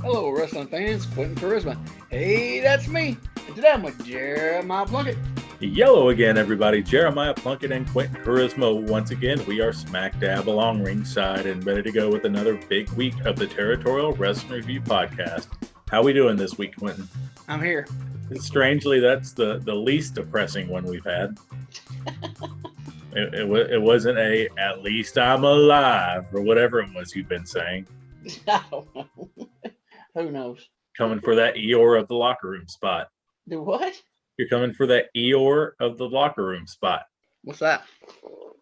Hello, wrestling fans. Quentin Charisma. Hey, that's me. And today I'm with Jeremiah Plunkett. Yellow again, everybody. Jeremiah Plunkett and Quentin Charisma. Once again, we are smack dab along ringside and ready to go with another big week of the Territorial Rasslin Review podcast. How we doing this week, Quentin? I'm here. Strangely, that's the least depressing one we've had. It wasn't a "at least I'm alive" or whatever it was you've been saying. I don't know. Who knows? Coming for that Eeyore of the locker room spot. Do what? You're coming for that Eeyore of the locker room spot. What's that?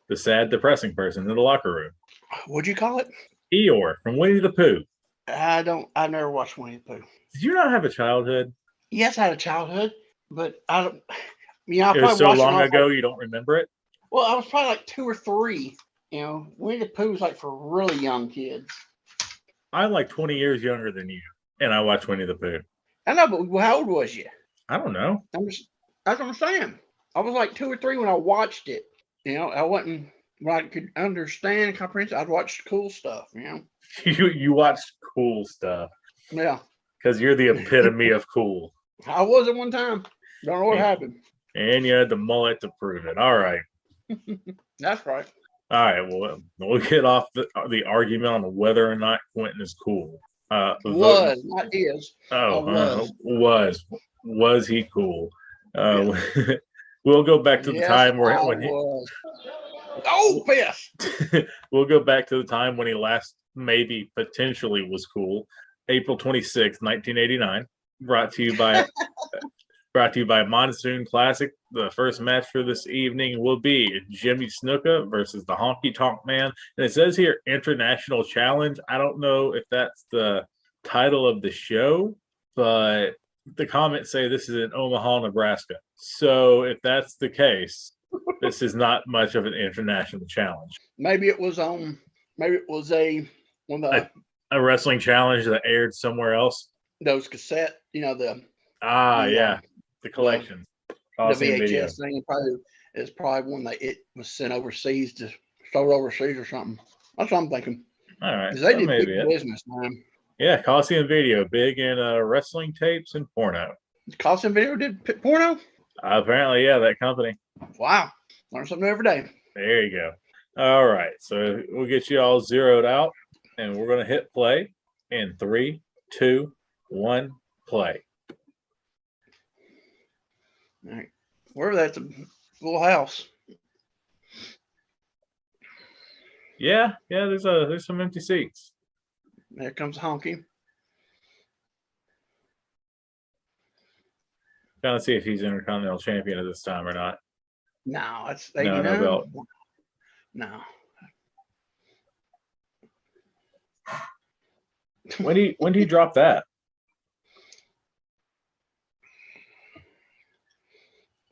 The sad, depressing person in the locker room. What'd you call it? Eeyore from Winnie the Pooh. I never watched Winnie the Pooh. Did you not have a childhood? Yes, I had a childhood, but I don't. I It was probably so watched long it ago you don't remember it? Well, I was probably like 2 or 3. Winnie the Pooh was like for really young kids. I'm like 20 years younger than you, and I watched Winnie the Pooh. I know, but how old was you? I don't know. That's what I'm saying. I was like 2 or 3 when I watched it. I wasn't when I could understand and comprehend. I'd watch cool stuff. You watched cool stuff Yeah, because you're the epitome of cool. I was at one time. Don't know what happened. And you had the mullet to prove it. All right. That's right. All right. Well, we'll get off the argument on whether or not Quentin is cool. Was, not is. Was he cool? Yeah. We'll go back to the time when he was. Oh, piss! We'll go back to the time when he last maybe potentially was cool. April 26th, 1989. Brought to you by Monsoon Classic. The first match for this evening will be Jimmy Snuka versus the Honky Tonk Man. And it says here International Challenge. I don't know if that's the title of the show, but the comments say this is in Omaha, Nebraska. So if that's the case, this is not much of an international challenge. Maybe it was maybe it was a wrestling challenge that aired somewhere else. Those cassette, the collection. The VHS thing is probably one that it was sent overseas to sold overseas or something. That's what I'm thinking. All right, they did big business, man. Yeah, Coliseum Video, big in wrestling tapes and porno. Coliseum Video did porno? Apparently, yeah, that company. Wow. Learn something every day. There you go. All right, so we'll get you all zeroed out, and we're going to hit play in 3, 2, 1, play. All right. Wherever that's a full house. Yeah, there's some empty seats. There comes Honky. Trying to see if he's Intercontinental Champion at this time or not. No, it's 89. No belt. No. When do you drop that?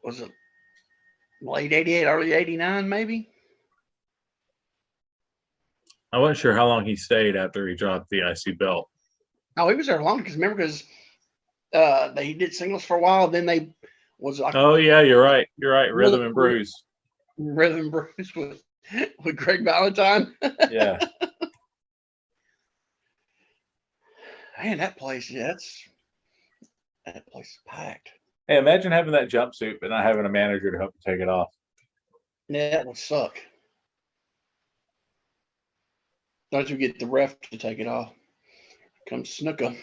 Was it late 88, early 89, maybe? I wasn't sure how long he stayed after he dropped the IC belt. Oh, he was there long because they did singles for a while. Then they was like, oh yeah, you're right. Rhythm and Bruise with Greg Valentine. Yeah. Man, that place is packed. Hey, imagine having that jumpsuit but not having a manager to help you take it off. Yeah, that would suck. Don't you get the ref to take it off? Comes Snuka.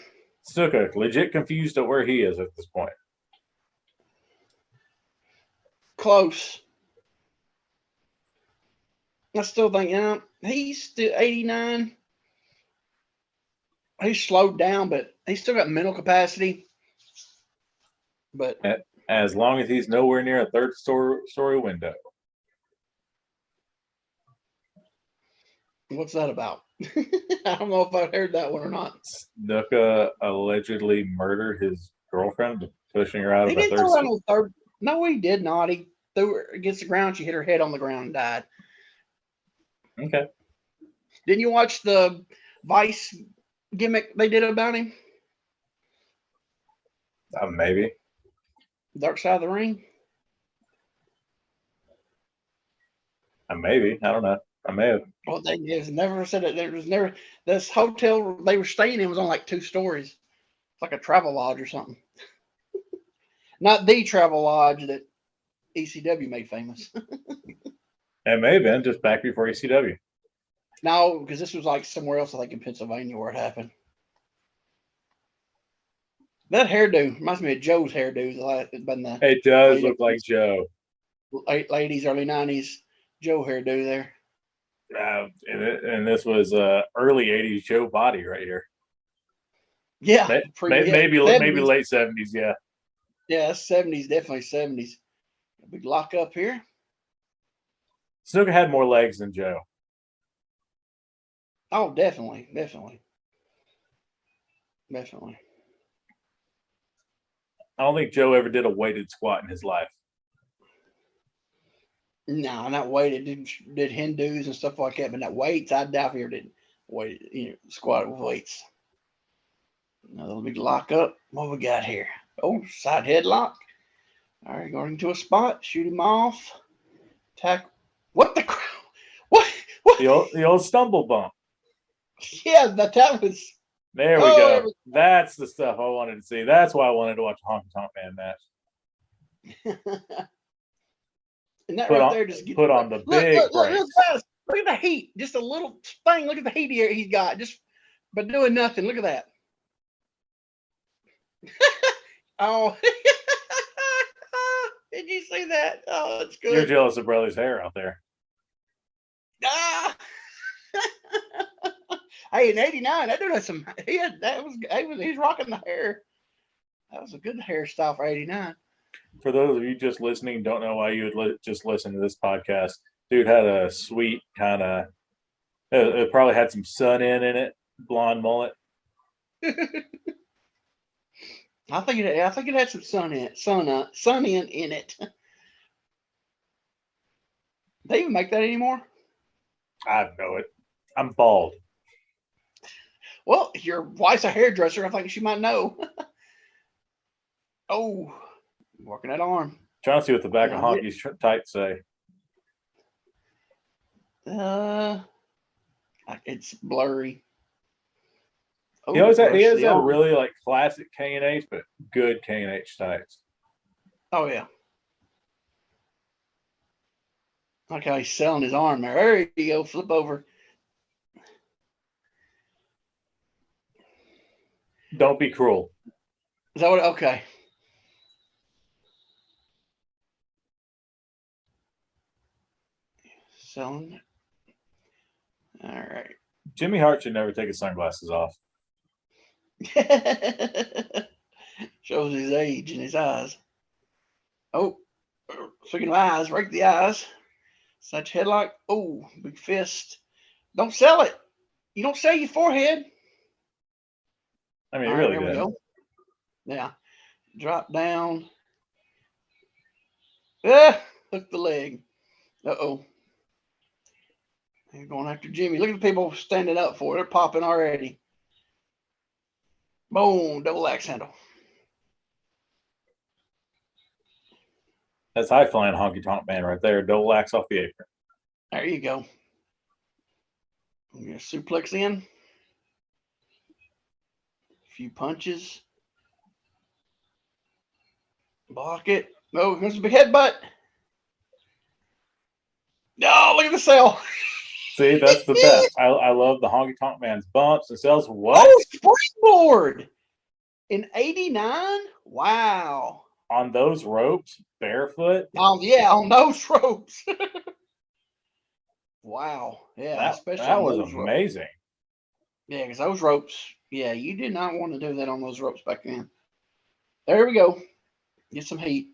Snuka, legit confused at where he is at this point. Close. I still think, he's still 89. He's slowed down, but he's still got mental capacity. But as long as he's nowhere near a third story window. What's that about? I don't know if I've heard that one or not. Snuka allegedly murdered his girlfriend, pushing her out of the third. No, he did not. He threw her against the ground. She hit her head on the ground and died. Okay. Didn't you watch the Vice gimmick they did about him? Maybe. Dark Side of the Ring? Maybe. I don't know. I may have. Well, they just never said it. There was never this hotel they were staying in was on like 2 stories. It's like a travel lodge or something. Not the travel lodge that ECW made famous. It may have been just back before ECW. No, because this was like somewhere else, I think in Pennsylvania where it happened. That hairdo reminds me of Joe's hairdo. It does look like Joe. Late 80s, early 90s Joe hairdo there. And this was early 80s Joe body right here. Yeah. Maybe 70s. late 70s, yeah. Yeah, 70s, definitely 70s. A big lock up here. Snuka had more legs than Joe. Oh, definitely. I don't think Joe ever did a weighted squat in his life. No, not weighted. Did Hindus and stuff like that, but not weights. I doubt he ever did squat with weights. Another big lock up. What we got here? Oh, side headlock. All right, going into a spot. Shoot him off. Attack. What the crap? What? The old stumble bump. Yeah, that was. There we go. That's the stuff I wanted to see. That's why I wanted to watch a Honky Tonk Man match. And that right there just gets put on the big brakes. Look at the heat. Just a little thing. Look at the heat here he's got. Just but doing nothing. Look at that. Oh. Did you see that? Oh, that's good. You're jealous of brother's hair out there. Ah. Hey, in '89, that dude had some. He's rocking the hair. That was a good hairstyle for '89. For those of you just listening, don't know why you would just listen to this podcast. Dude had a sweet kind of. It probably had some sun in it. Blonde mullet. I think it had some sun in it. They even make that anymore? I know it. I'm bald. Well, your wife's a hairdresser. I think she might know. Oh, working that arm. Trying to see what the back of Honky's tights say. It's blurry. Oh, he has a really like classic K&H, but good K&H tights. Oh yeah. Like how he's selling his arm there. There you go. Flip over. Don't be cruel. Is that what? Okay. Selling. All right. Jimmy Hart should never take his sunglasses off. Shows his age in his eyes. Oh, speaking of eyes, break the eyes. Such headlock. Oh, big fist. Don't sell it. You don't sell your forehead. I mean, really there did. We go. Yeah. Drop down. Hook the leg. Uh-oh. They're going after Jimmy. Look at the people standing up for it. They're popping already. Boom. Double axe handle. That's high flying Honky Tonk Man right there. Double axe off the apron. There you go. You're suplex in. A few punches. Block it. Oh, here's a big headbutt. No, look at the cell. See, that's the best. I love the Honky Tonk Man's bumps and cells. What? Oh, springboard in '89. Wow. On those ropes, barefoot. Yeah, on those ropes. Wow. Yeah, that was amazing. Ropes. Yeah, because those ropes. Yeah, you did not want to do that on those ropes back then. There we go. Get some heat.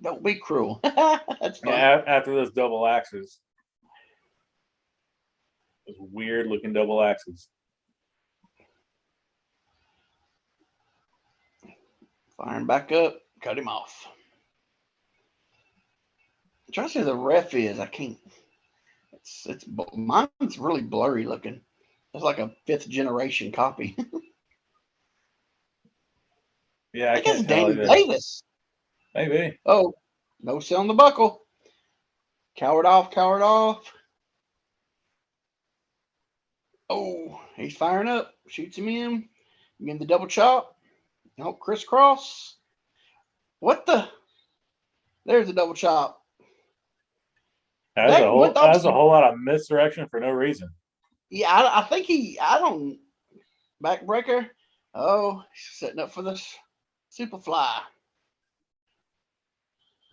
Don't be cruel. That's fun. Yeah, after those double axes. Those weird looking double axes. Firing back up. Cut him off. I'm trying to see who the ref is. I can't. Mine's really blurry looking. It's like a 5th generation copy. Yeah, I guess Danny Davis. Maybe. Oh, no selling the buckle. Coward off. Oh, he's firing up. Shoots him in. Again, the double chop. No, crisscross. What the? There's the double chop. That's That went off. that's a whole lot of misdirection for no reason. Yeah, I think I don't. Backbreaker. Oh, he's setting up for this Superfly.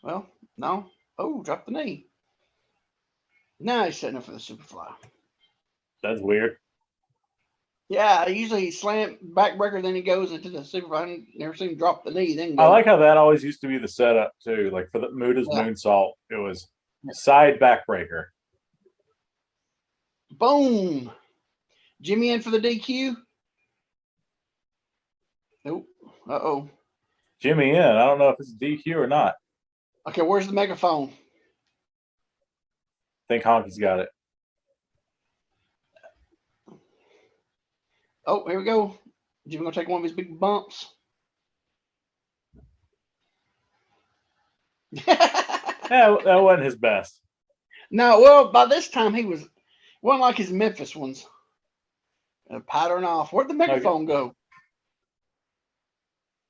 Well, no. Oh, drop the knee. Now he's setting up for the Superfly. That's weird. Yeah, usually he slam backbreaker, then he goes into the Superfly. I never seen him drop the knee, then go. I like how that always used to be the setup too. Like for the Muda's moonsault, it was side backbreaker. Boom. Jimmy in for the DQ. Nope. Uh-oh. Jimmy in. I don't know if it's DQ or not. Okay, where's the megaphone? I think Honky's got it. Oh, here we go. Jimmy gonna take one of his big bumps. Yeah, that wasn't his best. No, well, by this time he wasn't like his Memphis ones. Pattern off. Where'd the megaphone go?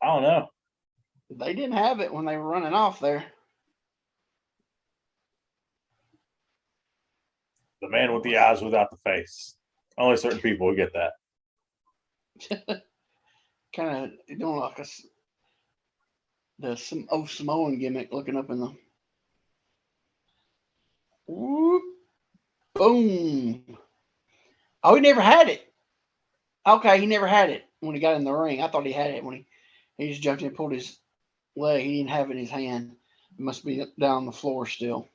I don't know. They didn't have it when they were running off there. The man with the eyes without the face. Only certain people will get that. Kind of doing like some old Samoan gimmick, looking up in the. Whoop, boom. Oh, he never had it. Okay, he never had it when he got in the ring. I thought he had it when he just jumped in and pulled his leg. He didn't have it in his hand. It must be down on the floor still.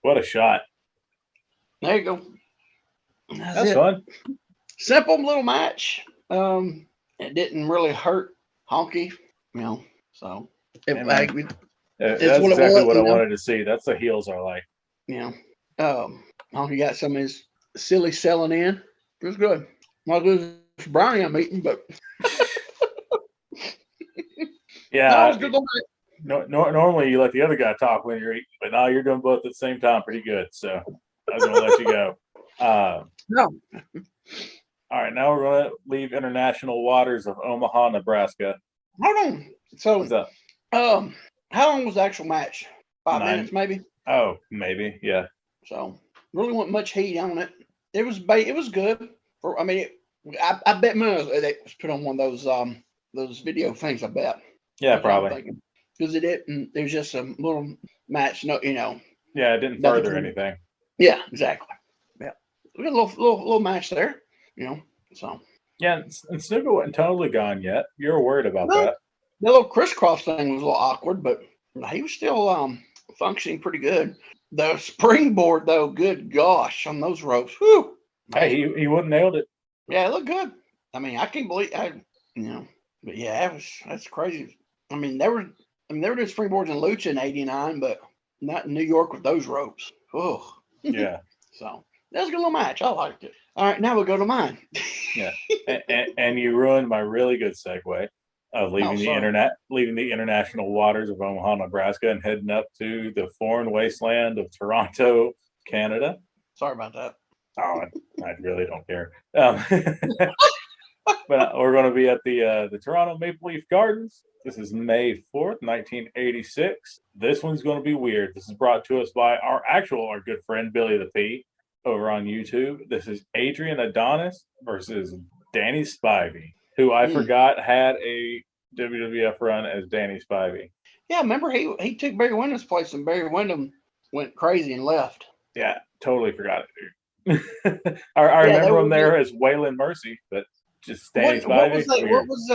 What a shot. There you go. That's fun. Simple little match. It didn't really hurt Honky, so that's what exactly what I wanted to see. That's the heels are like. Honky got some of his silly selling in. It was good. Not as good as brownie I'm eating, but yeah. Normally you let the other guy talk when you're eating, but now you're doing both at the same time pretty good. So I was going to let you go. No. All right, now we're going to leave international waters of Omaha, Nebraska. Hold on. So, what's up? How long was the actual match? 5 minutes, maybe. Oh, maybe, yeah. So, really wasn't much heat on it. It was good. I bet they put on one of those video things. I bet. Yeah, probably. Because it was just a little match. No, Yeah, it didn't further anything. Yeah, exactly. Yeah, we got a little match there. So. Yeah, and Snuka wasn't totally gone yet. You're worried about that. The little crisscross thing was a little awkward, but he was still functioning pretty good. The springboard, though, good gosh, on those ropes. Whew. Hey, he wouldn't nailed it. Yeah, it looked good. I mean, I can't believe but yeah, that's crazy. I mean, they were doing springboards in Lucha in '89, but not in New York with those ropes. Oh, yeah. So that was a good little match. I liked it. All right, now we'll go to mine. Yeah, and you ruined my really good segue of leaving the international waters of Omaha, Nebraska, and heading up to the foreign wasteland of Toronto, Canada. Sorry about that. Oh, I really don't care. But we're going to be at the Toronto Maple Leaf Gardens. This is May 4th, 1986. This one's going to be weird. This is brought to us by our good friend Billy the P over on YouTube. This is Adrian Adonis versus Danny Spivey, who I forgot had a WWF run as Danny Spivey. Yeah, remember he took Barry Windham's place and Barry Windham went crazy and left. Yeah, totally forgot it, dude. I remember him there as Waylon Mercy, but just Danny Spivey. What was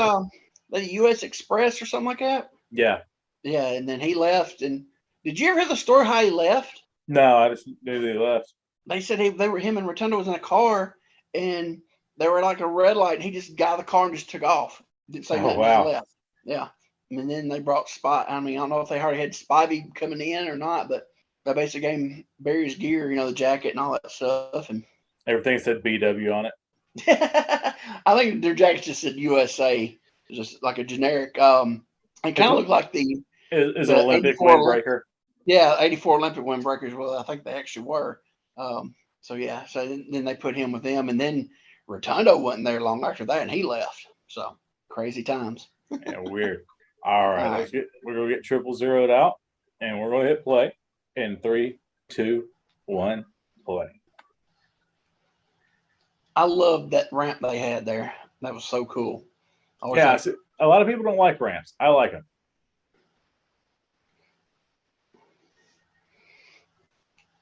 the U.S. Express or something like that? Yeah. Yeah, and then he left. And did you ever hear the story how he left? No, I just knew that he left. They said him and Rotundo was in a car, and they were like a red light, and he just got out of the car and just took off. Didn't say nothing. Wow. Just left. Yeah. And then they brought I don't know if they already had Spivey coming in or not, but they basically gave him Barry's gear, the jacket and all that stuff. And everything said BW on it. I think their jacket just said USA, just like a generic. It kind of looked like the is an Olympic windbreaker. Yeah, '84 Olympic windbreakers. Well, I think they actually were. So yeah, so then they put him with them, and then Rotundo wasn't there long after that, and he left. So crazy times. Yeah, weird. All All right, right, we're gonna get triple zeroed out, and we're gonna hit play in 3, 2, 1, play. I loved that ramp they had there. That was so cool. I was Yeah, like, so a lot of people don't like ramps. I like them.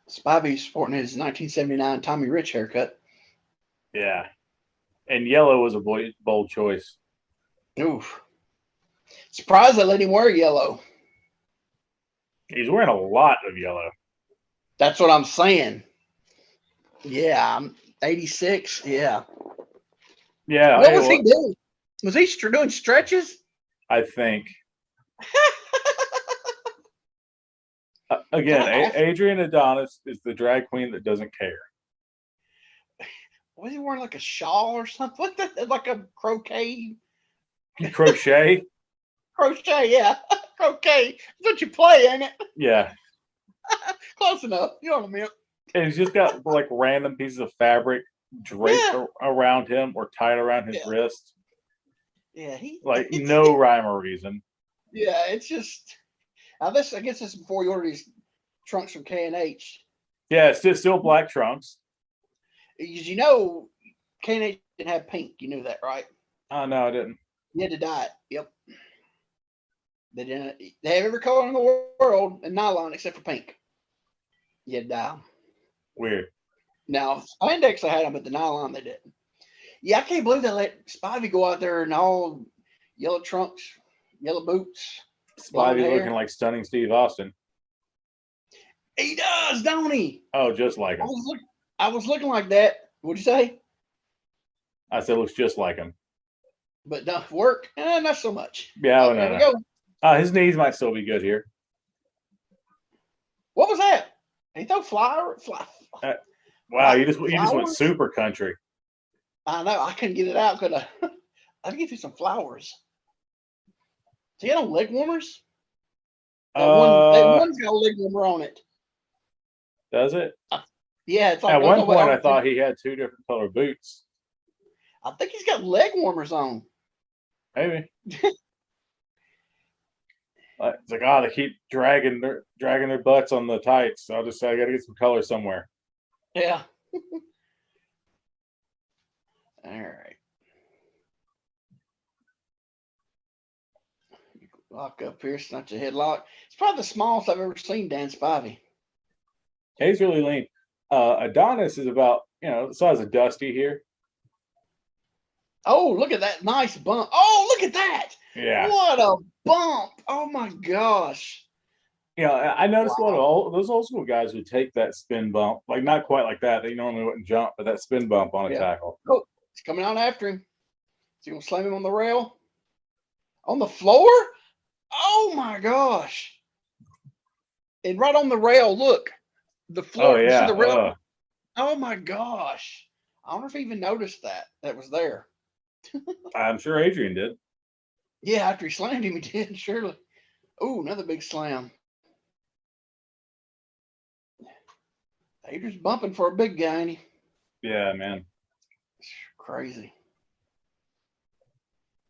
Spivey sporting his 1979 Tommy Rich haircut. Yeah, and yellow was a bold choice. Oof. Surprised they let him wear yellow. He's wearing a lot of yellow. That's what I'm saying. Yeah, I'm 86. Yeah. Yeah, What hey, was he doing? Was he doing stretches? I think again, God, Adrian Adonis is the drag queen that doesn't care. was he wearing like a shawl or something? What the, like a croquet? You crochet? Crochet, yeah. Croquet. That's what you play, ain't it? Yeah. Close enough. You know what I mean? And he's just got like random pieces of fabric draped Yeah. around him or tied around his Yeah. wrist. Yeah. Like no rhyme or reason. Yeah, it's just. Now this, I guess, this is before you order these trunks from K&H. Yeah, it's still black trunks. Because you know, K&H didn't have pink. You knew that, right? Oh no, I didn't. You had to dye it. Yep. They didn't. They have every color in the world in nylon except for pink. You had to dye them. Weird. Now, spandex they had them, but the nylon they didn't. Yeah, I can't believe they let Spivey go out there in all yellow trunks, yellow boots, blonde Spivey hair. looking like stunning Steve Austin. He does, don't he? Oh, just like him. I was looking like that. What'd you say? I said looks just like him. But work, not so much. Yeah, Oh, no, there we no. go. His knees might still be good here. What was that? He throw flower? Wow, you just went flowers? super country. I know. I couldn't get it out. Could I? I'd give you some flowers. So you had on leg warmers? That one's got a leg warmer on it. Does it? Yeah, it's like At one point, I think, thought he had two different color boots. I think he's got leg warmers on. Maybe. It's like, they keep dragging their butts on the tights. So I got to get some color somewhere. Yeah. All right. Lock up here, snatch a headlock. It's probably the smallest I've ever seen Dan Spivey. He's really lean. Adonis is about the size of Dusty here. Oh, look at that nice bump. Oh, look at that. Yeah. What a bump. Oh my gosh. I noticed a lot of those old school guys would take that spin bump, like not quite like that. They normally wouldn't jump, but that spin bump on a tackle. Oh, he's coming out after him. Is he gonna slam him on the rail? On the floor? Oh my gosh. And right on the rail, look. The floor. Oh yeah. You see the rail? Oh my gosh. I wonder if he even noticed that was there. I'm sure Adrian did. Yeah, after he slammed him, he did, surely. Oh, another big slam. Adrian's bumping for a big guy, ain't he? Yeah, man. Crazy.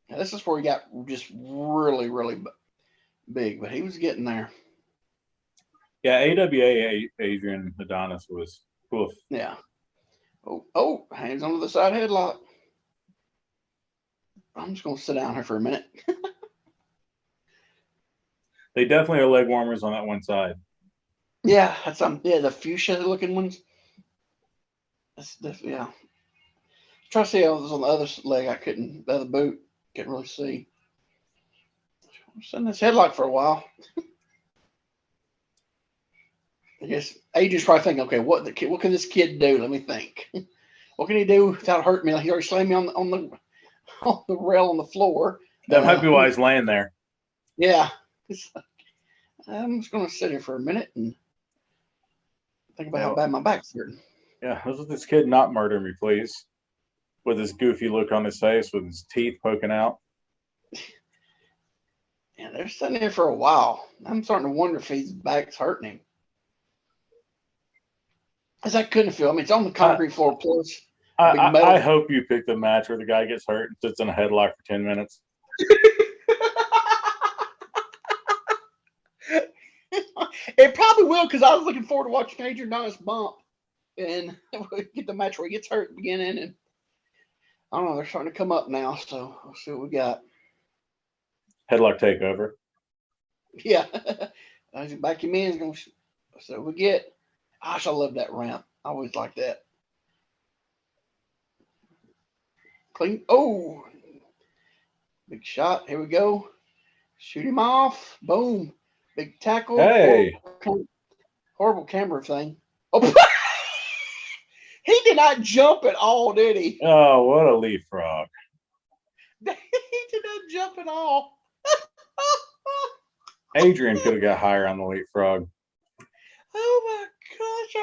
Now, this is where he got just really, really big, but he was getting there. Yeah, AWA Adrian Adonis was cool. Yeah. Oh, hands on the side headlock. I'm just going to sit down here for a minute. They definitely are leg warmers on that one side. Yeah, that's the fuchsia looking ones. Yeah. Try to see how it was on the other leg. The other boot, couldn't really see. I'm sitting in this headlock for a while. I guess Adrian's probably thinking, okay, what can this kid do? Let me think. What can he do without hurting me? He already slammed me on the rail on the floor. That might be why he's laying there. Yeah. I'm just going to sit here for a minute and think about how bad my back's hurting. Yeah, let this kid not murder me, please. With his goofy look on his face, with his teeth poking out. Yeah, they're sitting there for a while. I'm starting to wonder if his back's hurting him. As I couldn't feel. I mean, it's on the concrete floor plus I, a big I, I metal. hope you pick the match where the guy gets hurt and sits in a headlock for 10 minutes. It probably will because I was looking forward to watching Adrian Adonis bump and get the match where he gets hurt at the beginning. And I don't know, they're starting to come up now, so we'll see what we got. Headlock takeover. Yeah. Back him in. Gonna see what we get. Gosh, I love that ramp. I always like that. Clean. Oh, big shot. Here we go. Shoot him off. Boom. Big tackle. Hey. Horrible camera thing. Oh, he did not jump at all, did he? Oh, what a leapfrog. He did not jump at all. Adrian could have got higher on the leapfrog. Oh my gosh,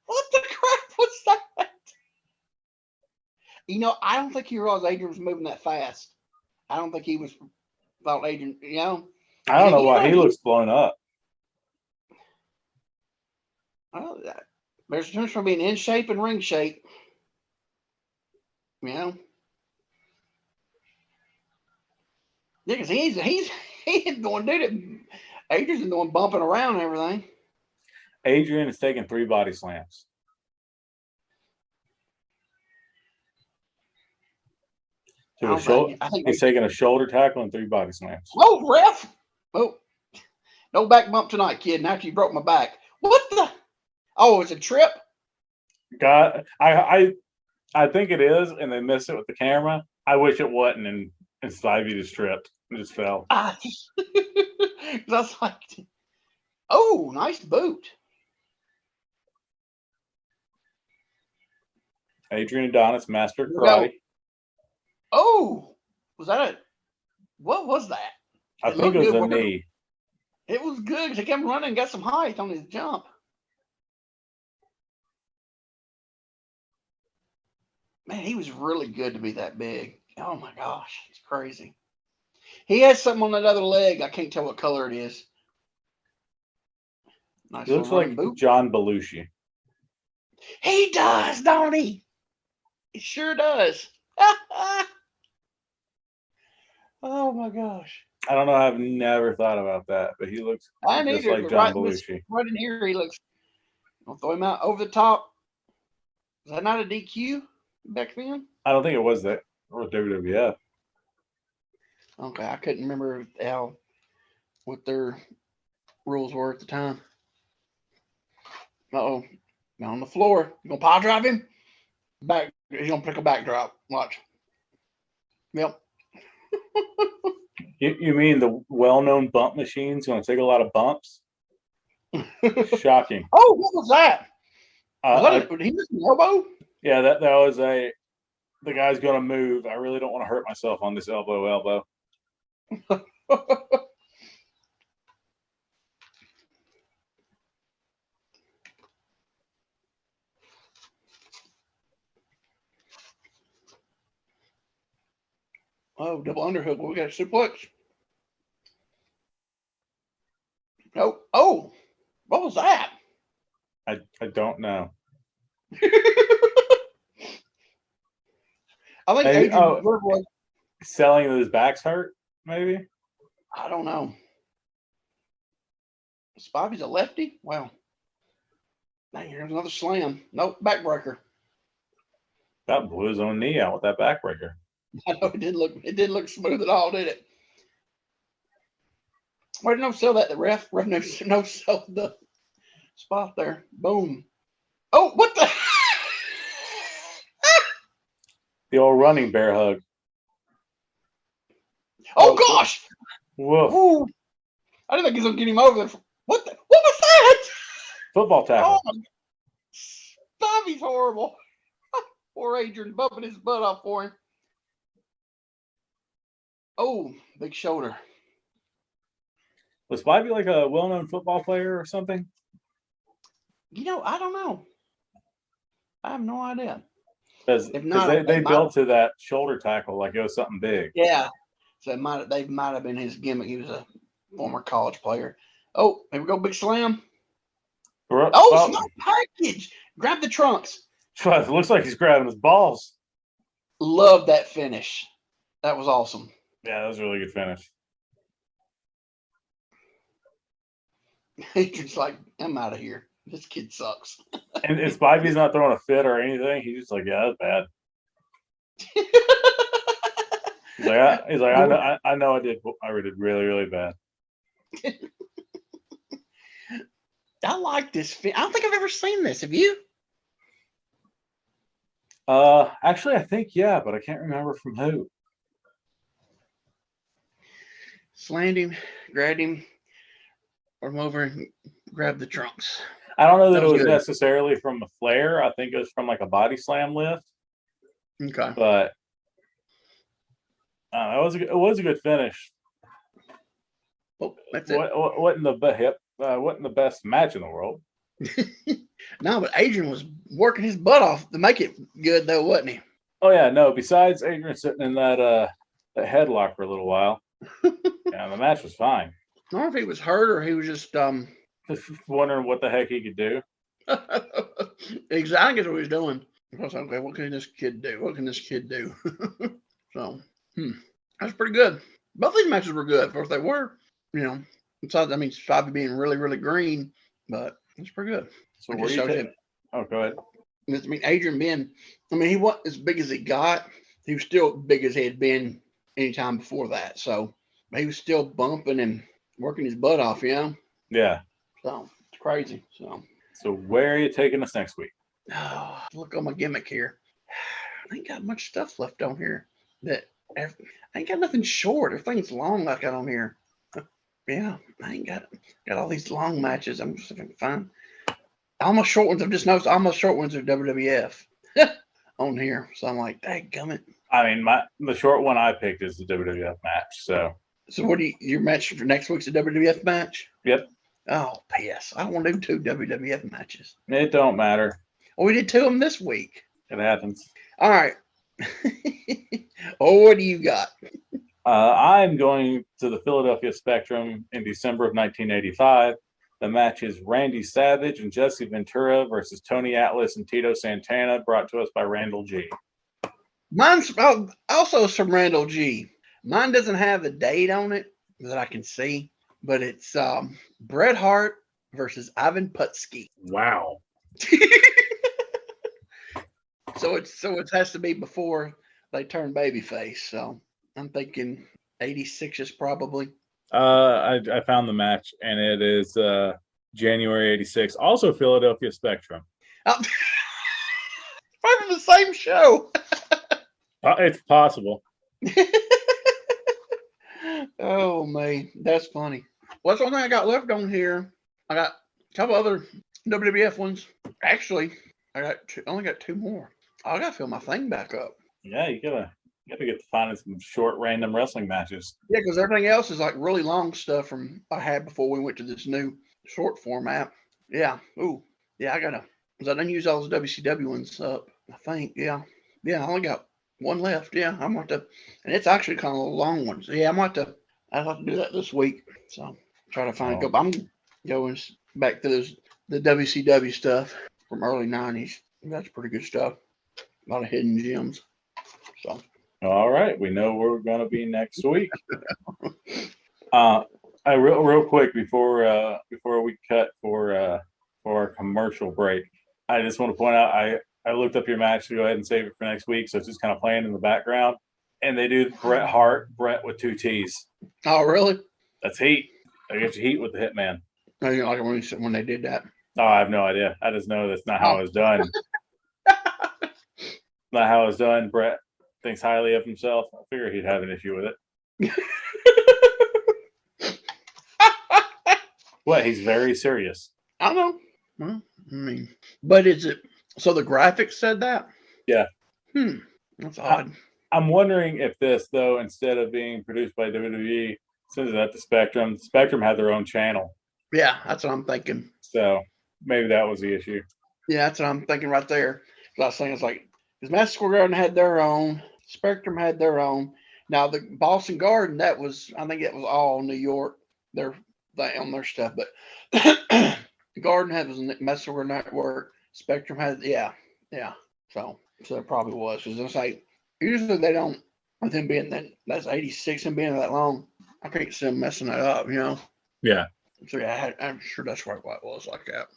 what the crap was that? You know, I don't think he realized Adrian was moving that fast. I don't think he thought Adrian, you know. I don't know why he looks blown up. Well, there's a difference from being in shape and ring shape. You know. Yeah, because he's going to do it. Adrian's going bumping around and everything. Adrian is taking 3 body slams. He's taking a shoulder tackle and 3 body slams. Oh, ref! Oh, no back bump tonight, kid. Now you broke my back. What the? Oh, it's a trip. God, I think it is, and they missed it with the camera. I wish it wasn't, and Spivey just tripped and just fell. That's like, oh, nice boot. Adrian Adonis, master karate. Oh, was that what was that? I think it was a knee. It was good because he kept running and got some height on his jump. Man, he was really good to be that big. Oh my gosh, it's crazy. He has something on that other leg. I can't tell what color it is. Nice. He looks like boot. John Belushi. He does, don't he? He sure does. Oh my gosh. I don't know. I've never thought about that, but he looks just like John Belushi. Right in here, he looks. I'll throw him out over the top. Is that not a DQ back then? I don't think it was that or WWF. Okay, I couldn't remember what their rules were at the time. Uh-oh. Now on the floor. You gonna pile drive him? Back. He's gonna pick a backdrop. Watch. Yep. You mean the well-known bump machine's going to take a lot of bumps? Shocking. Oh, what was that? Did he miss an elbow? Yeah, that was the guy's going to move. I really don't want to hurt myself on this elbow. Oh, double underhook. We got a suplex. Oh, what was that? I don't know. I think Adrian was selling that his back's hurt, maybe? I don't know. Spivey's a lefty? Wow. Dang, here's another slam. Nope, backbreaker. That blew his own knee out with that backbreaker. I know it didn't look smooth at all, did it? Why didn't no sell that? The ref no sell the spot there. Boom. Oh, what the? The old running bear hug. Oh gosh! Woof. Ooh. I didn't think he was gonna get him over there. What was that? Football tackle. Oh, Spivey's horrible. Poor Adrian bumping his butt off for him. Oh, big shoulder. Was Spivey like a well-known football player or something? You know, I don't know. I have no idea. Because they built to that shoulder tackle like it was something big. Yeah. So they might have been his gimmick. He was a former college player. Oh, here we go, big slam. Small package. Grab the trunks. It looks like he's grabbing his balls. Love that finish. That was awesome. Yeah, that was a really good finish. Adrian's like, I'm out of here. This kid sucks. And Spivey's not throwing a fit or anything. He's just like, yeah, that's bad. He's like, I know I did really, really bad. I like this. I don't think I've ever seen this. Have you? Actually, I think yeah, but I can't remember from who. Slammed him, grabbed him, or him over and grabbed the trunks. I don't know that it was good. necessarily from the flare. I think it was from like a body slam lift. Okay. But it was a good finish. Oh, that's it. Wasn't the best match in the world. No, but Adrian was working his butt off to make it good, though, wasn't he? Oh yeah, no. Besides Adrian sitting in that headlock for a little while, yeah, the match was fine. I don't know if he was hurt or he was just wondering what the heck he could do. Exactly what he was doing. I was like, okay, what can this kid do? What can this kid do? So, that's pretty good. Both these matches were good. Of course, they were. Besides, Spivey being really, really green, but it's pretty good. So what do you think? Oh, go ahead. Adrian being, he wasn't as big as he got. He was still big as he had been any time before that. So he was still bumping and working his butt off, Yeah. So it's crazy. So where are you taking us next week? Oh, look on my gimmick here. I ain't got much stuff left on here. I ain't got nothing short. Everything's long I got on here. Yeah, I ain't got all these long matches. I'm just looking to find. All my short ones, I've just noticed all my short ones are WWF on here. So I'm like, dadgummit. The short one I picked is the WWF match. So what do your match for next week's a WWF match? Yep. Oh, P.S. I don't want to do 2 WWF matches. It don't matter. Well, we did 2 of them this week. It happens. All right. What do you got? I'm going to the Philadelphia Spectrum in December of 1985. The match is Randy Savage and Jesse Ventura versus Tony Atlas and Tito Santana, brought to us by Randall G. Mine's also some Randall G. Mine doesn't have a date on it that I can see, but it's Bret Hart versus Ivan Putski. Wow. So it has to be before they turn babyface. So I'm thinking 86 is probably. I found the match, and it is January 86. Also Philadelphia Spectrum. Probably the same show. It's possible. Oh, man. That's funny. Well, that's the only thing I got left on here. I got a couple other WWF ones. Actually, I only got 2 more. I got to fill my thing back up. Yeah, you gotta get to finding some short random wrestling matches. Yeah, because everything else is like really long stuff from I had before we went to this new short format. Yeah. Ooh. Yeah, because I didn't use all those WCW ones up, I think. Yeah. Yeah, I only got 1 left. Yeah, I'm going to, and it's actually kind of a long one. So yeah, I'll have to do that this week. So try to find a couple. I'm going back to the WCW stuff from early 90s. That's pretty good stuff. A lot of hidden gems. So. All right, we know where we're going to be next week. Real quick before we cut for our commercial break, I just want to point out I looked up your match to go ahead and save it for next week, so it's just kind of playing in the background. And they do Bret with 2 T's. Oh, really? That's heat. I get you heat with the Hitman. I didn't like it when they did that. Oh, I have no idea. I just know that's not how it was done. Not how it was done. Bret thinks highly of himself. I figure he'd have an issue with it. What? He's very serious. I know. Well, but is it? So the graphics said that? Yeah. That's odd. I'm wondering if this, though, instead of being produced by WWE, since it's at the Spectrum had their own channel. Yeah, that's what I'm thinking. So maybe that was the issue. Yeah, that's what I'm thinking right there. I was saying, it's like, because Madison Square Garden had their own, Spectrum had their own. Now the Boston Garden, I think that was all New York. They on their stuff, but the Garden had was Madison Square Network. Spectrum had, yeah. So it probably was, because it's like usually they don't, with them being that's 86 and being that long. I can't see them messing that up, Yeah. So yeah, I'm sure that's why it was like that.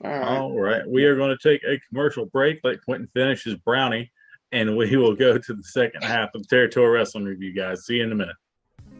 All right. We are going to take a commercial break. Let Quentin finish his brownie, and we will go to the second half of Territorial Rasslin Review, guys. See you in a minute.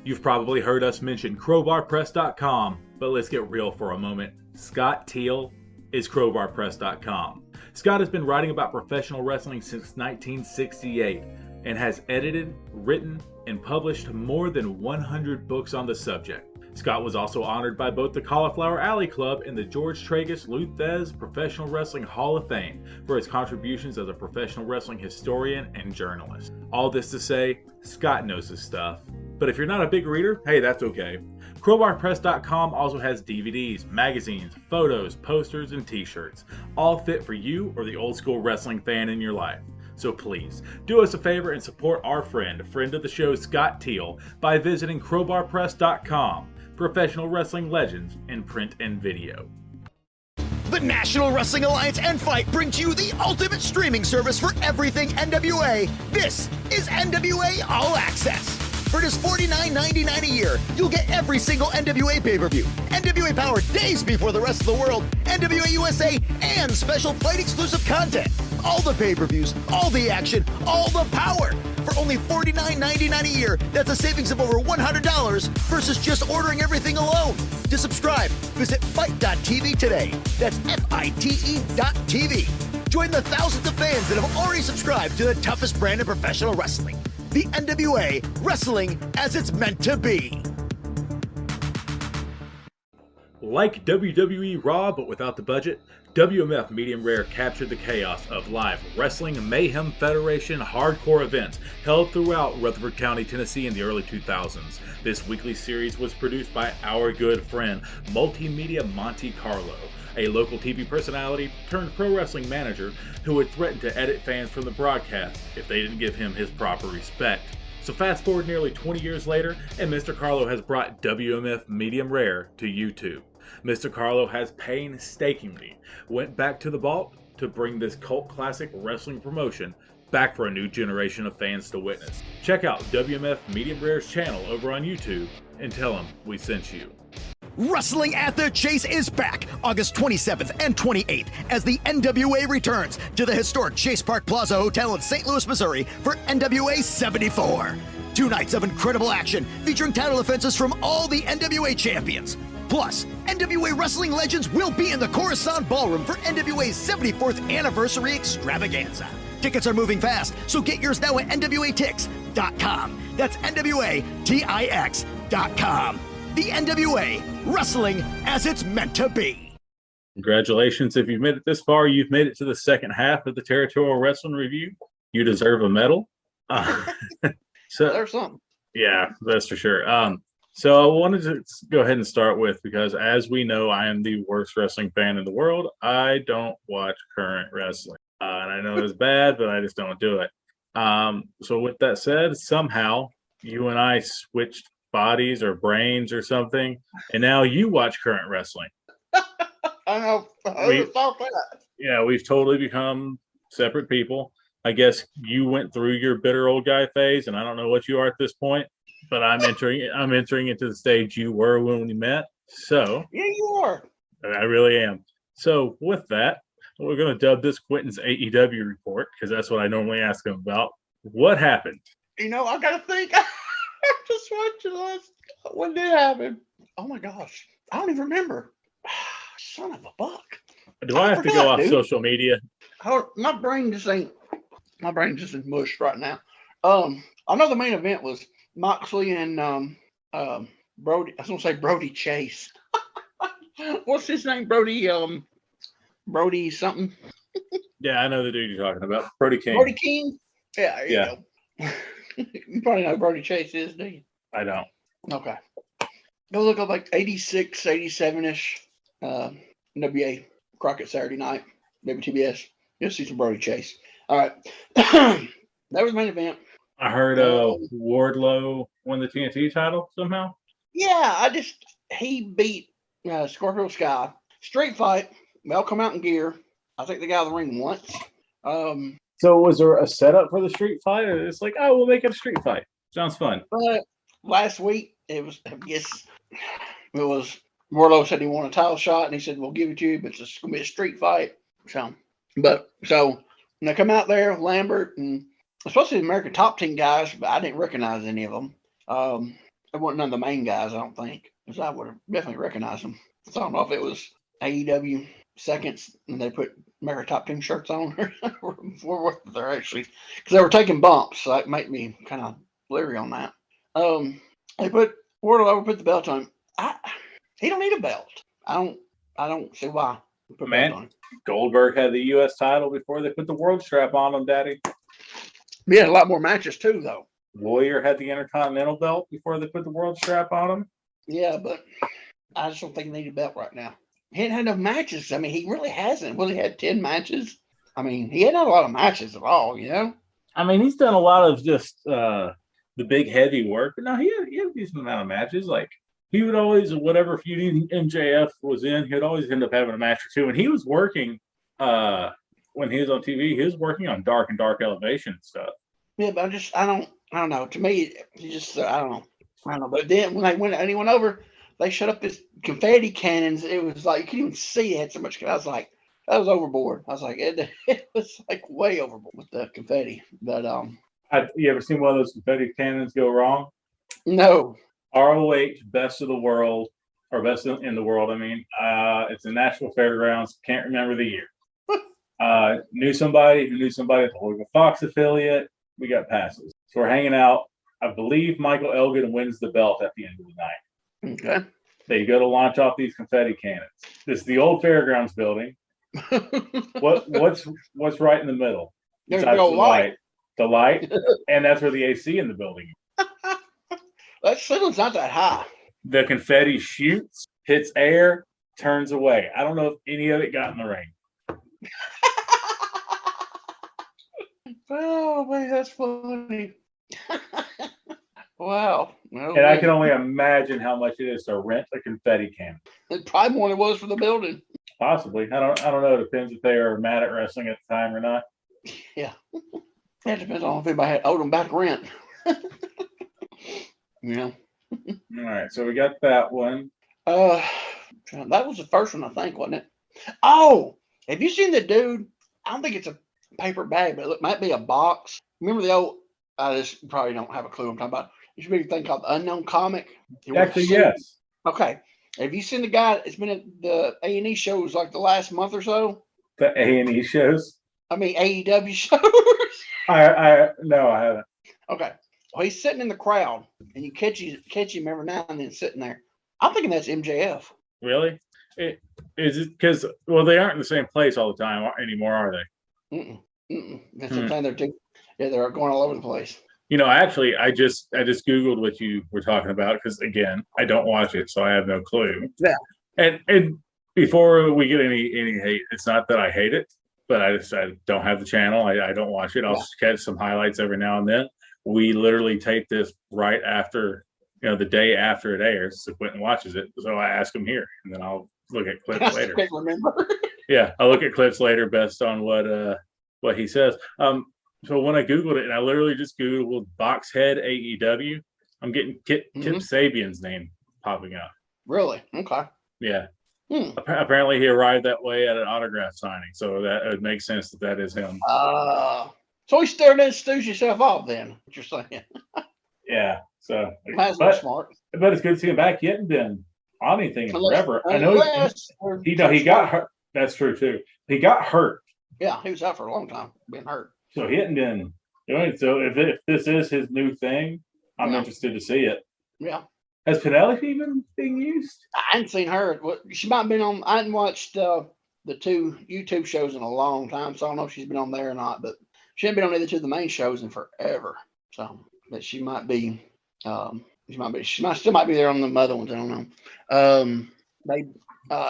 You've probably heard us mention crowbarpress.com, but let's get real for a moment. Scott Teal is crowbarpress.com. Scott has been writing about professional wrestling since 1968 and has edited, written, and published more than 100 books on the subject. Scott was also honored by both the Cauliflower Alley Club and the George Tragus Luthez Professional Wrestling Hall of Fame for his contributions as a professional wrestling historian and journalist. All this to say, Scott knows his stuff. But if you're not a big reader, hey, that's okay. Crowbarpress.com also has DVDs, magazines, photos, posters, and t-shirts, all fit for you or the old school wrestling fan in your life. So please, do us a favor and support our friend of the show, Scott Teal, by visiting crowbarpress.com. Professional wrestling legends in print and video. The National Wrestling Alliance and Fight bring to you the ultimate streaming service for everything NWA. This is NWA All Access. For just $49.99 a year, you'll get every single NWA pay-per-view, NWA Power days before the rest of the world, NWA USA, and special fight exclusive content. All the pay-per-views, all the action, all the power. For only $49.99 a year, that's a savings of over $100 versus just ordering everything alone. To subscribe, visit fight.tv today. That's FITE.tv. Join the thousands of fans that have already subscribed to the toughest brand in professional wrestling. The NWA, wrestling as it's meant to be. Like WWE Raw, but without the budget, WMF Medium Rare captured the chaos of live Wrestling Mayhem Federation hardcore events held throughout Rutherford County, Tennessee in the early 2000s. This weekly series was produced by our good friend, Multimedia Monte Carlo, a local TV personality turned pro wrestling manager who would threaten to edit fans from the broadcast if they didn't give him his proper respect. So fast forward nearly 20 years later, and Mr. Carlo has brought WMF Medium Rare to YouTube. Mr. Carlo has painstakingly went back to the vault to bring this cult classic wrestling promotion back for a new generation of fans to witness. Check out WMF Medium Rare's channel over on YouTube and tell him we sent you. Wrestling at the Chase is back August 27th and 28th as the NWA returns to the historic Chase Park Plaza Hotel in St. Louis, Missouri for NWA 74. 2 nights of incredible action featuring title defenses from all the NWA champions. Plus, NWA wrestling legends will be in the Coruscant Ballroom for NWA's 74th anniversary extravaganza. Tickets are moving fast, so get yours now at NWATix.com. That's NWATix.com. The NWA, wrestling as it's meant to be. Congratulations. If you've made it this far, you've made it to the second half of the Territorial Rasslin Review. You deserve a medal. So There's something. Yeah, that's for sure. So I wanted to go ahead and start with, because as we know, I am the worst wrestling fan in the world. I don't watch current wrestling. And I know it's bad, but I just don't do it. So with that said, somehow you and I switched bodies or brains or something, and now you watch current wrestling. I know. I thought that. Yeah, we've totally become separate people. I guess you went through your bitter old guy phase, and I don't know what you are at this point, but I'm entering into the stage you were when we met. So Yeah, you are. I really am. So with that, we're going to dub this Quentin's AEW report, because that's what I normally ask him about. What happened? I gotta think. I just watched the last. What did happen? Oh my gosh, I don't even remember. Son of a buck. Do I have to go off dude. social media? My brain just ain't mushed right now. I know the main event was Moxley and Brody. I was gonna say Brody Chase. What's his name? Brody something. Yeah, I know the dude you're talking about. Brody King. Brody King. Yeah. There you Yeah. go. You probably know who Brody Chase is, do you? I don't. Okay. Go look up like 86, 87-ish. NWA Crockett Saturday night. WTBS. You'll see some Brody Chase. All right. That was the main event. I heard Wardlow won the TNT title somehow. Yeah, he beat Scorpio Sky. Street fight. They all come out in gear. I think they got out of the ring once. So was there a setup for the street fight? Or it's like, oh, we'll make it a street fight. Sounds fun. But last week it was, I guess it was Wardlow said he wanted a title shot, and he said we'll give it to you, but it's just gonna be a street fight. So when they come out there, Lambert and especially the American Top Team guys, but I didn't recognize any of them. It wasn't none of the main guys, I don't think, because I would have definitely recognized them. So I don't know if it was AEW seconds and they put American Top Team shirts on or they're actually, because they were taking bumps, so that made me kind of leery on that. They put Wardlow put the belt on him. He don't need a belt. I don't see why. Put Man, belt on him. Goldberg had the U.S. title before they put the world strap on him, Daddy. We had a lot more matches too, though. Warrior had the Intercontinental belt before they put the world strap on him. Yeah, but I just don't think he needs a belt right now. He hadn't had enough matches. I mean, he really hasn't. Well, he had 10 matches. I mean, he hadn't had a lot of matches at all, you know? I mean, he's done a lot of just the big heavy work. But no, he had a decent amount of matches. Like, he would always, whatever feud MJF was in, he'd always end up having a match or two. And he was working, when he was on TV, he was working on Dark and Dark Elevation and stuff. Yeah, but I don't know. To me, he just, I don't know. But then when he went over, they shut up his confetti cannons. It was like, you couldn't even see it had so much. I was like, that was overboard. I was like, it was like way overboard with the confetti. But You ever seen one of those confetti cannons go wrong? no. ROH Best of the World, or Best in the World, I mean. It's the National Fairgrounds. Can't remember the year. Knew somebody who knew somebody at the local Fox affiliate. We got passes. So we're hanging out. I believe Michael Elgin wins the belt at the end of the night. Okay. They go to launch off these confetti cannons. This is the old fairgrounds building. What's right in the middle? There's Besides no the light. The light, and that's where the AC in the building is. That ceiling's not that high. The confetti shoots, hits air, turns away. I don't know if any of it got in the ring. Oh man, that's funny. Wow. And I can only imagine how much it is to rent a confetti cannon. It's probably more than it was for the building. Possibly. I don't know. It depends if they are mad at wrestling at the time or not. Yeah. It depends on if anybody had owed them back rent. Yeah. All right. So we got that one. That was the first one, I think, wasn't it? Oh, have you seen the dude? I don't think it's a paper bag, but it might be a box. Remember the old? I just probably don't have a clue what I'm talking about. There should be a thing called the Unknown Comic. Actually, yes. Okay. Have you seen the guy that's been at the A&E shows like the last month or so? The A&E shows? I mean, AEW shows. No, I haven't. Okay. Well, he's sitting in the crowd, and you catch him every now and then sitting there. I'm thinking that's MJF. Really? Is it because, well, they aren't in the same place all the time anymore, are they? That's what I'm saying. They're they're going all over the place. You know, actually, I just Googled what you were talking about because, again, I don't watch it, so I have no clue. Yeah. And before we get any hate, it's not that I hate it, but I don't have the channel. I don't watch it. I'll catch some highlights every now and then. We literally tape this right after, the day after it airs. So Quentin watches it. So I ask him here, and then I'll look at clips later. I can't remember. Yeah, I'll look at clips later based on what he says. So when I Googled it, and I literally just Googled Boxhead AEW, I'm getting Kip Sabian's name popping up. Really? Okay. Yeah. Apparently he arrived that way at an autograph signing, so that it would make sense that is him. So he started to stooge himself off then, what you're saying. Yeah. So that's smart. But it's good to see him back. He hadn't been on anything in forever. I know he got hurt. That's true too. He got hurt. Yeah, he was out for a long time, being hurt. So he hadn't been doing it. So if this is his new thing, I'm interested to see it. Yeah. Has Penelope been being used? I hadn't seen her. She might have been on. I hadn't watched the two YouTube shows in a long time, so I don't know if she's been on there or not. But she hasn't been on either two of the main shows in forever. So, but she might be. She still might be there on the other ones. I don't know.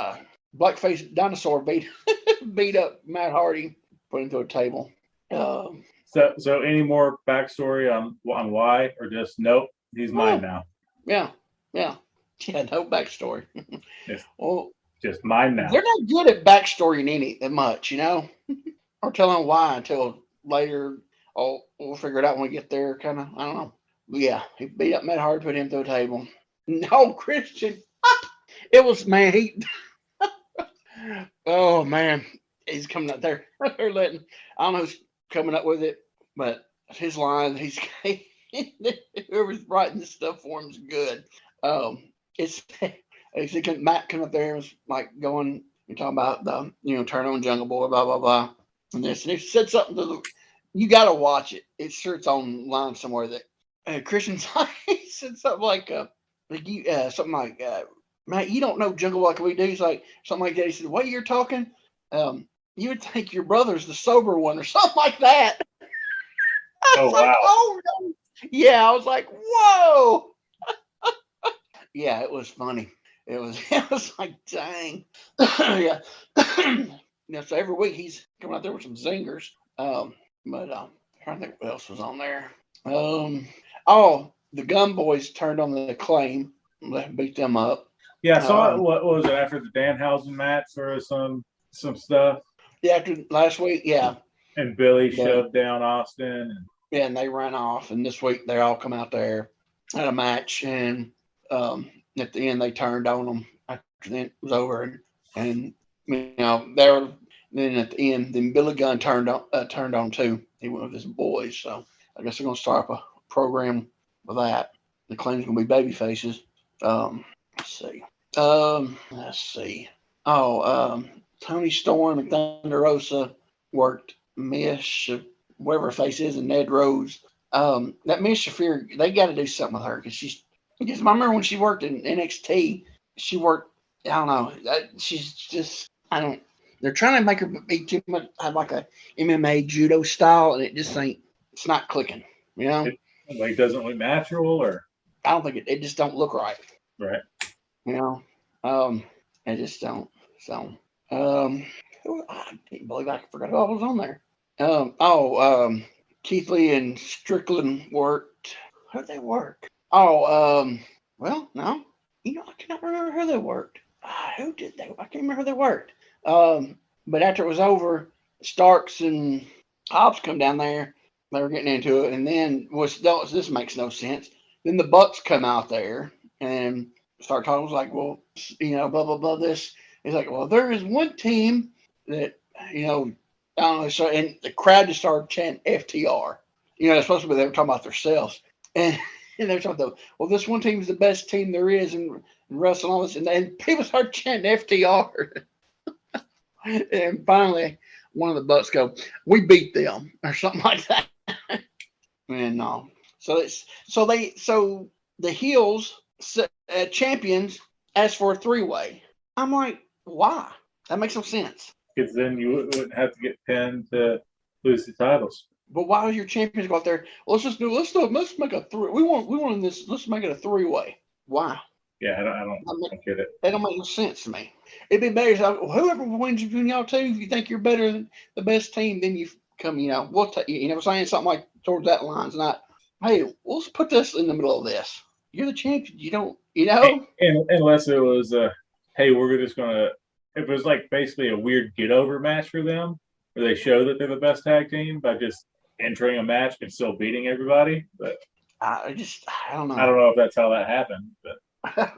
Blackface dinosaur beat up Matt Hardy, put him to a table. So any more backstory on why, or just nope, he's mine now? Yeah, no backstory. Yes. Well, Just mine now. They're not good at backstorying any that much, or telling why until later. Oh, we'll figure it out when we get there. Kind of, I don't know. But yeah, he beat up Matt Hard, put him through a table. No, Christian. It was, man. Oh man, he's coming up there. They're letting. I don't know who's coming up with it, but his line. Whoever's writing this stuff for him is good. It's Matt come up there and was like going. You're talking about the turn on Jungle Boy, blah blah blah, and this, and he said something to the. You got to watch it. It's sure it's online somewhere that Christian's like, he said something like something like Matt, you don't know Jungle like we do. He's like something like that. He said, "What you're talking? You would think your brother's the sober one or something like that." I was like, oh no. Yeah, I was like, whoa. Yeah, it was funny. It was like, dang. Yeah. So every week he's coming out there with some zingers. But I'm trying to think what else was on there. The Gun Boys turned on the Acclaim, beat them up. Yeah, I saw it. What was it after the Danhausen match or some stuff? Yeah, after last week, yeah. And Billy shoved down Austin. Yeah, and they ran off. And this week they all come out there, had a match, and at the end they turned on them after it was over, and they were. Then at the end, then Billy Gunn turned on too. He went with his boys, so I guess they're gonna start up a program with that. The Claim's gonna be baby faces. Let's see. Tony Storm and Thunder Rosa worked Mish, whatever her face is, and Ned Rose. That Mish Shafir, they got to do something with her because I remember when she worked in NXT, she worked. I don't know. She's just. I don't. They're trying to make her be too much have like a MMA judo style, and it just ain't. It's not clicking. It like doesn't look natural, or I don't think it just don't look right. Right. I just don't. So, I can't believe I forgot who I was on there. Keith Lee and Strickland worked. How did they work? Well, no. I cannot remember who they worked. Who did they? I can't remember who they worked. But after it was over, Starks and Hobbs come down there. They were getting into it, and then this makes no sense. Then the Bucks come out there and start talking. Was like, well, blah blah blah. This he's like, well, there is one team that I don't know. So and the crowd just started chanting FTR. It's supposed to be they were talking about themselves, and they're talking about, well, this one team is the best team there is in wrestling, all this, and people start chanting FTR. And finally, one of the Bucks go, "We beat them," or something like that. And so the heels champions asked for a 3-way. I'm like, why? That makes no sense. Because then you wouldn't have to get pinned to lose the titles. But why would your champions go out there? Well, let's make a 3. We want this. Let's make it a 3-way. Why? Yeah, I don't get it. That don't make no sense to me. It'd be better if whoever wins between y'all two, if you think you're better than the best team, then you come, we'll take saying something like towards that line's not, hey, let's put this in the middle of this. You're the champion. You don't, And unless it was, hey, we're just going to, if it was like basically a weird get over match for them, where they show that they're the best tag team by just entering a match and still beating everybody. But I don't know. I don't know if that's how that happened, but. I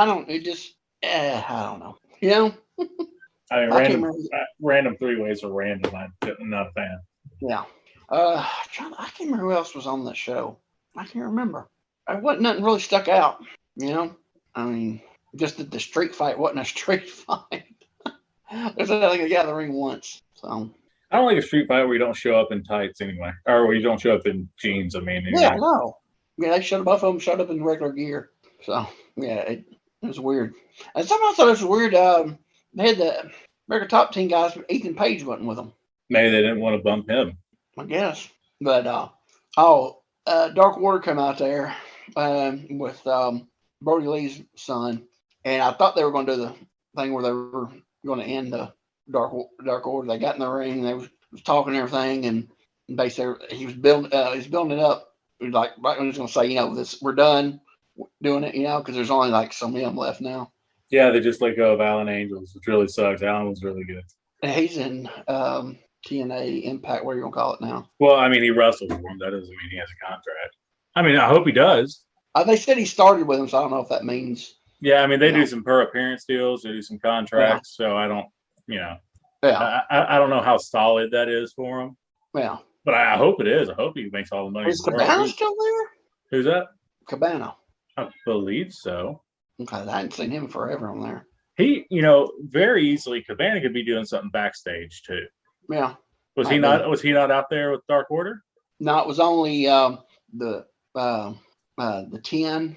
don't know. I mean, random 3-ways are random. I'm not a fan. Yeah. I can't remember who else was on the show. I can't remember. Nothing really stuck out. I mean, just that the street fight wasn't a street fight. There's like a gathering once. So I don't like a street fight where you don't show up in tights anyway, or where you don't show up in jeans. I mean, anyway. Yeah, no. Yeah, both of them showed up in regular gear. So yeah, it was weird. And someone thought it was weird. They had the American Top Team guys, but Ethan Page wasn't with them. Maybe they didn't want to bump him. I guess. But Dark Water come out there with Brody Lee's son, and I thought they were going to do the thing where they were going to end the Dark Order. They got in the ring, they was talking and everything, and basically he was building it up. Like right when he was going to say, we're done doing it, because there's only like some of them left now. Yeah, they just let go of Alan Angels, which really sucks. Alan was really good. And he's in TNA Impact. What are you gonna call it now? Well, I mean, he wrestled for him. That doesn't mean he has a contract. I mean, I hope he does. They said he started with him, so I don't know if that means. Yeah, I mean, they Yeah. do some per appearance deals. They do some contracts. So I don't, Yeah. I don't know how solid that is for him. Yeah. But I hope it is. I hope he makes all the money. Is Cabana still there? Who's that? Cabana. I believe so. Okay, I hadn't seen him forever on there. He, very easily, Cabana could be doing something backstage too. Yeah. Was he not? Was he not out there with Dark Order? No, it was only the 10,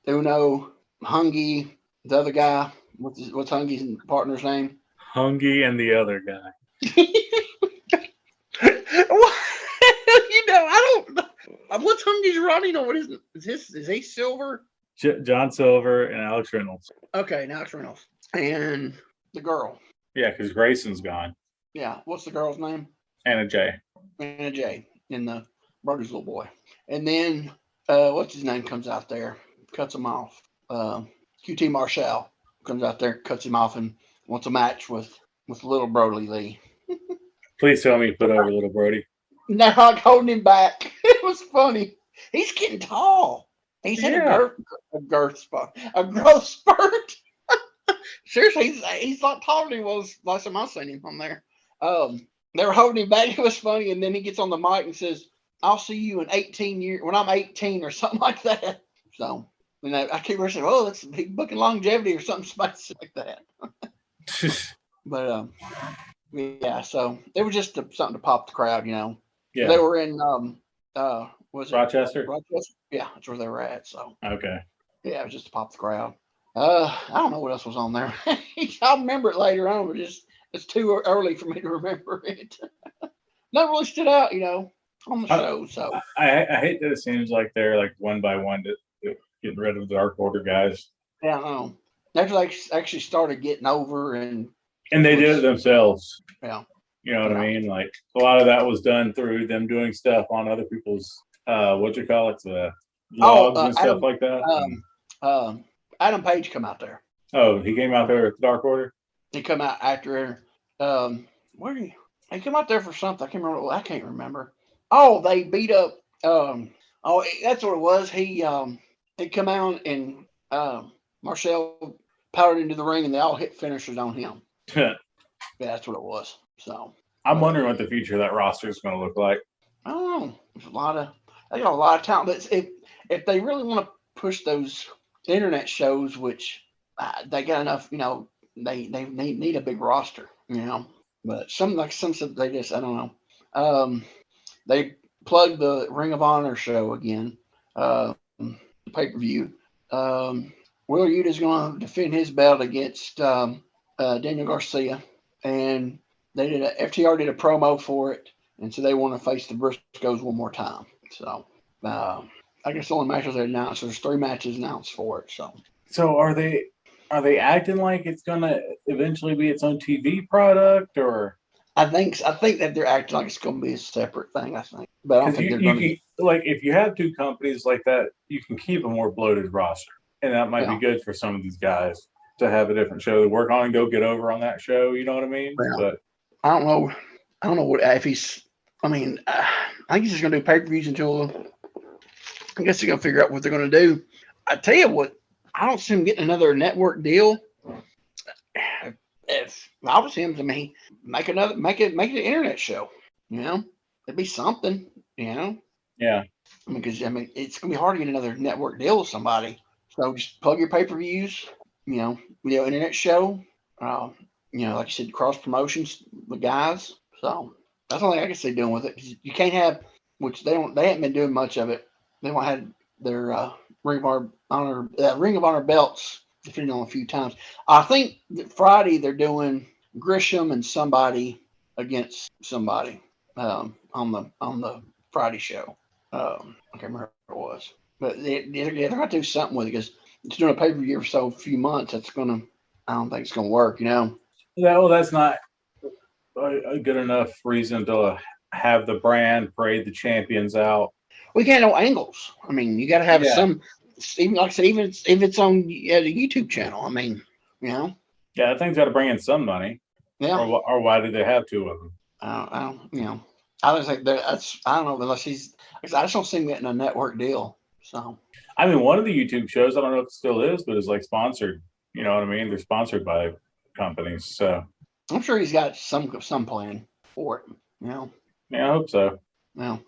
Uno, Hungy, the other guy. What's Hungy's partner's name? Hungy and the other guy. I don't know. What's Hungy's running on? What is he Silver? John Silver and Alex Reynolds. Okay, now it's Reynolds. And the girl. Yeah, because Grayson's gone. Yeah, what's the girl's name? Anna Jay. Anna Jay and the brother's little boy. And then what's his name comes out there, cuts him off. QT Marshall comes out there, cuts him off, and wants a match with little Brody Lee. Please tell me you put over little Brody. No, I'm holding him back. It was funny. He's getting tall. He's had a growth spurt. Seriously, he's a lot taller than he was last time I seen him on there. They were holding him back. It was funny, and then he gets on the mic and says, "I'll see you in 18 years when I'm 18," or something like that. So, I keep saying, "Oh, that's a big booking longevity" or something spicy like that. But yeah. So it was just something to pop the crowd, Yeah. They were in was it Rochester? Rochester? Yeah, that's where they were at. So okay. Yeah, it was just to pop the crowd. I don't know what else was on there. I'll remember it later on, but it's too early for me to remember it. Nothing really stood out, on the show. So I hate that it seems like they're like one by one getting rid of the Dark Order guys. Yeah, I know. After they actually started getting over and they did it themselves. Yeah. You know what I mean? Like a lot of that was done through them doing stuff on other people's the logs and stuff like that. Adam Page come out there. Oh, he came out there with the Dark Order? He come out after where did he come out there for something? I can't remember. Oh, they beat up that's what it was. He come out and Marshall powdered into the ring and they all hit finishers on him. Yeah, that's what it was. So I'm wondering what the future of that roster is going to look like. I don't know. They got a lot of talent, but if they really want to push those internet shows, which they got enough, they need a big roster, But some they just I don't know. They plugged the Ring of Honor show again, pay-per-view. Will Yuta's going to defend his belt against Daniel Garcia, and FTR did a promo for it, and so they want to face the Briscoes one more time. So I guess the only matches they announced, there's 3 matches announced for it. So are they acting like it's gonna eventually be its own TV product, or? I think that they're acting like it's going to be a separate thing. I think, but I don't think they're going to. Like if you have 2 companies like that, you can keep a more bloated roster, and that might be good for some of these guys to have a different show to work on and go get over on that show. You know what I mean? Yeah. But I don't know. What if he's. I mean, I think he's just going to do pay-per-views until. I guess they're going to figure out what they're going to do. I tell you what, I don't see him getting another network deal. If I was him, make it an internet show. It'd be something. Yeah. Because it's going to be hard to get another network deal with somebody. So just plug your pay-per-views. Internet show. Like you said, cross promotions with guys. So that's the only thing I can see doing with it. You can't have, which they haven't been doing much of it. They won't have their Ring of Honor belts defended on a few times. I think that Friday they're doing Grisham and somebody against somebody on the Friday show. I can't remember what it was, but they're going to do something with it because it's doing a pay-per-view for so few months. I don't think it's going to work. Yeah, well, that's not a good enough reason to have the brand parade the champions out. We can't know angles. I mean, you got to have some. even like I said, even if it's on the YouTube channel. I mean, you know. Yeah, that thing's got to bring in some money. Yeah. Or why did they have two of them? I don't, you know. I was like, that's I don't know unless he's. I just don't see him getting a network deal. So. I mean, one of the YouTube shows, I don't know if it still is, but it's like sponsored. You know what I mean? They're sponsored by companies, so I'm sure he's got some plan for it. You know. Yeah, I hope so. No.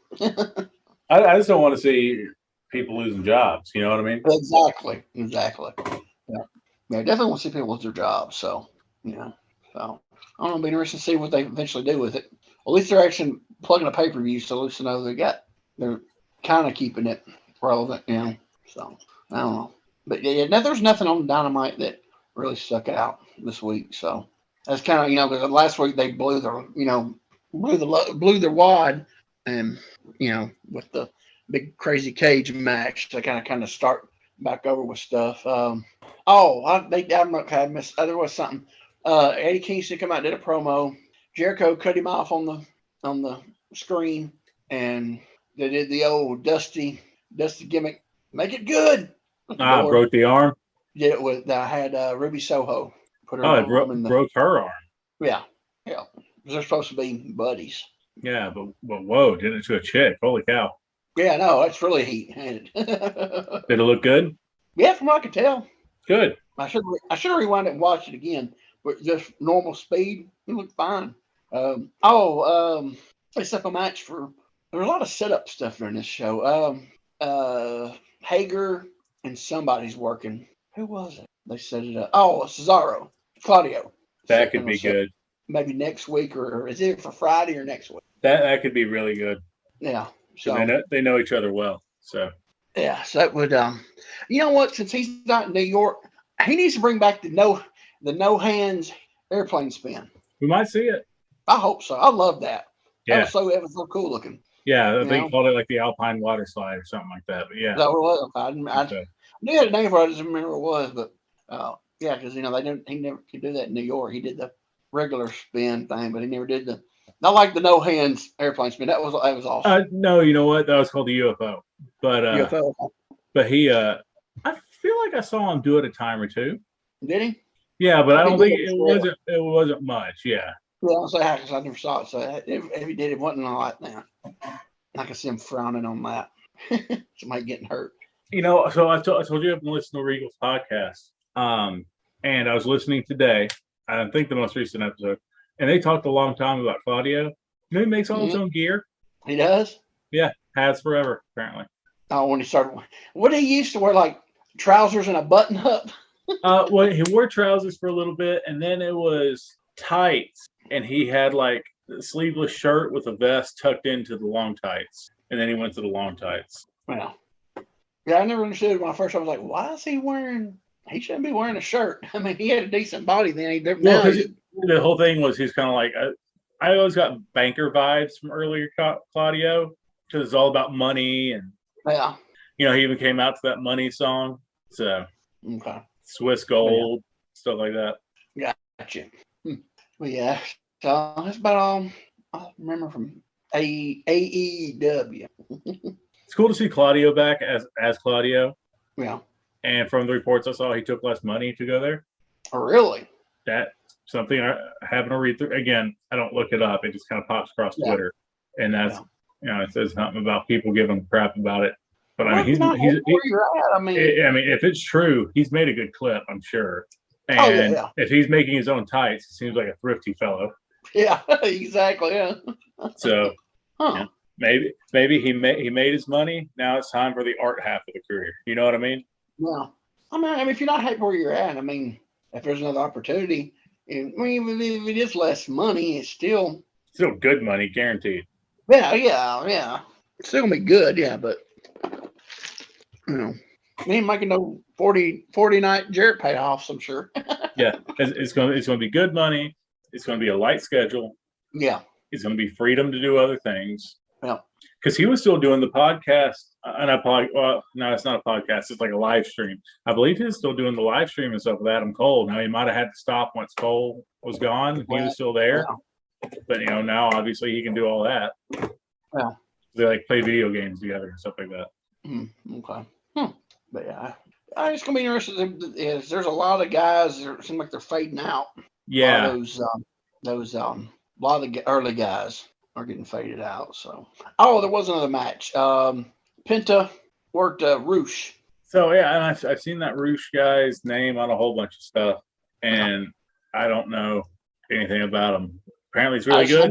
I just don't want to see people losing jobs. You know what I mean? Exactly. Yeah. Yeah, definitely want to see people lose their jobs. So, you know, so I don't know. It'll be interesting to see what they eventually do with it. At least they're actually plugging a pay-per-view, so at least they know they're kind of keeping it relevant, you know. So I don't know, but yeah, now there's nothing on Dynamite that really stuck out this week. So that's kind of, you know, because last week they blew their wad, and you know, with the big crazy cage match, they kind of start back over with stuff. I missed. There was something. Eddie Kingston come out and did a promo. Jericho cut him off on the screen, and they did the old Dusty gimmick. Make it good. Broke the arm. Did it with. I had Ruby Soho put her Oh, it arm in the. broke her arm. Yeah. They're supposed to be buddies. Yeah, but whoa, did it to a chick? Holy cow! Yeah, no, that's really heat-handed. Did it look good? Yeah, from what I could tell. Good. I should rewind it and watch it again, but just normal speed, it looked fine. They set up a match for. There was a lot of setup stuff during this show. Hager and somebody's working. Who was it? They set it up. Oh, Cesaro, Claudio. That could be good. Maybe next week, or is it for Friday or next week? That could be really good. Yeah. So they know each other well. So yeah, so that would you know what? Since he's not in New York, he needs to bring back the no hands airplane spin. We might see it. I hope so. I love that. Yeah. That was so cool looking. Yeah, they called it like the Alpine water slide or something like that. But yeah. That was. I knew he had a name for it. I just remember what it was, but yeah, because you know he never could do that in New York. He did the regular spin thing, but he never did not like the no hands airplane spin. That was awesome. No, you know what? That was called the UFO. But UFO. But he I feel like I saw him do it a time or two. Did he? Yeah, but I don't think it wasn't much. Yeah. Yeah, I'll say because I never saw it. So if he did, it wasn't a lot now. I can see him frowning on that. Somebody getting hurt. You know, so I told you I've been listening to Regal's podcast. And I was listening today. I think the most recent episode, and they talked a long time about Claudio. You know, he makes all his own gear. He does? Yeah, has forever, apparently. Oh, when he started, what did he used to wear, like trousers and a button up? Well, he wore trousers for a little bit, and then it was tights, and he had like a sleeveless shirt with a vest tucked into the long tights, and then he went to the long tights. Well, yeah, I never understood when I first. I was like, why is he wearing? He shouldn't be wearing a shirt. I mean, he had a decent body then. The whole thing was he's kind of like I always got banker vibes from earlier Claudio because it's all about money and yeah. You know, he even came out to that money song. So okay. Swiss Gold, stuff like that. Gotcha. Well, yeah. So that's about all I remember from AEW. It's cool to see Claudio back as Claudio. Yeah. And from the reports I saw, he took less money to go there. Oh, really? That's something I haven't read through. Again, I don't look it up. It just kind of pops across Twitter. And that's, you know, it says something about people giving crap about it. But I mean, he's where you're at. I mean, if it's true, he's made a good clip, I'm sure. And if he's making his own tights, he seems like a thrifty fellow. Yeah, exactly. Yeah. So yeah, maybe he made his money. Now it's time for the art half of the career. You know what I mean? Yeah. I mean, if you're not happy where you're at, I mean, if there's another opportunity, if it is less money, it's still good money, guaranteed. Yeah. It's still gonna be good, yeah, but you know, he ain't making no 40 night Jarrett payoffs, I'm sure. Yeah, it's gonna be good money. It's gonna be a light schedule. Yeah, it's gonna be freedom to do other things. Yeah, because he was still doing the podcast, no, it's not a podcast. It's like a live stream. I believe he was still doing the live stream and stuff with Adam Cole. Now he might have had to stop once Cole was gone. He was still there, but you know now obviously he can do all that. Yeah, they like play video games together and stuff like that. Okay. But yeah, it's gonna be interesting. There's a lot of guys that seem like they're fading out. Yeah. A lot of the early guys are getting faded out. So, there was another match. Penta worked Roosh. So yeah, and I've seen that Roosh guy's name on a whole bunch of stuff, and I don't know anything about him. Apparently, it's really good.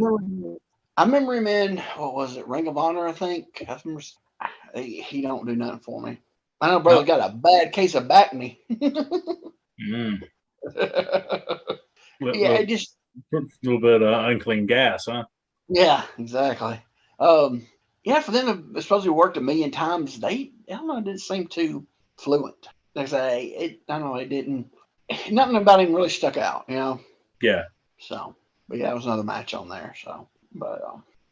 I remember him in, what was it, Ring of Honor, I think. I remember, he don't do nothing for me. I know brother got a bad case of back knee. Mm. Yeah, just a little bit of unclean gas, huh? Yeah, exactly. Yeah, for them to supposedly worked a million times, I don't know, it didn't seem too fluent. They say I don't know, it didn't. Nothing about him really stuck out, you know. Yeah. So, but yeah, it was another match on there. So, but